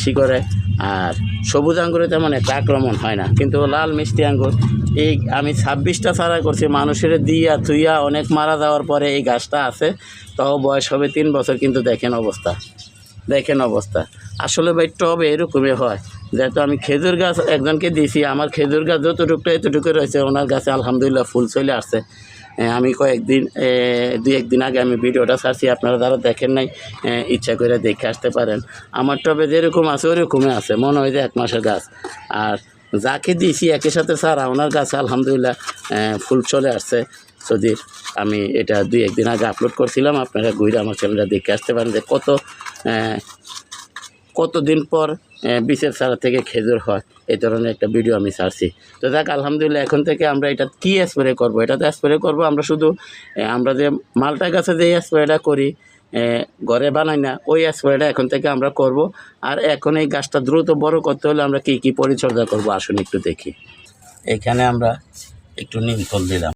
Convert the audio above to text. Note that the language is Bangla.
বেশি করে, আর সবুজ আঙ্গুরে তেমন একটা আক্রমণ হয় না, কিন্তু লাল মিষ্টি আঙ্গুর এই আমি 26টা চারা করছি, মানুষের দিয়া থুইয়া অনেক মারা যাওয়ার পরে এই গাছটা আছে, তাও বয়স হবে 3 বছর, কিন্তু দেখেন অবস্থা। আসলে ভাই টবে এরকমই হয়, যেহেতু আমি খেজুর গাছ একজনকে দিয়েছি, আমার খেজুর গাছ যতটুকু এতটুকু রয়েছে, ওনার গাছে আলহামদুলিল্লাহ ফুল চলে আসছে। আমি কয়েকদিন 2-1 দিন আগে আমি ভিডিওটা ছাড়ছি, আপনারা যারা দেখেন নাই ইচ্ছা করে দেখে আসতে পারেন। আমার টবে যেরকম আছে ওরকমই আছে, মনে হয় যে 1 মাসের গাছ। আর যাকে দিয়েছি একই সাথে ছাড়া ওনার গাছে আলহামদুলিল্লাহ ফুল চলে আসছে। সদির আমি এটা 2-1 দিন আগে আপলোড করছিলাম, আপনারা ঘুরে আমার চ্যানেলটা দেখে আসতে পারেন যে কতদিন পর বীজের চারা থেকে খেজুর হয়, এই ধরনের একটা ভিডিও আমি ছাড়ছি। তো দেখ আলহামদুলিল্লাহ এখন থেকে আমরা এটা কি স্প্রে করবো, এটাতে স্প্রে করবো আমরা শুধু আমরা যে মালটা গাছে যে স্প্রেটা করি ঘরে বানাই না, ওই স্প্রেটা এখন থেকে আমরা করব। আর এখন এই গাছটা দ্রুত বড় করতে হলে আমরা কি পরিচর্যা করব আসুন একটু দেখি। এখানে আমরা একটু নিম খোল দিলাম।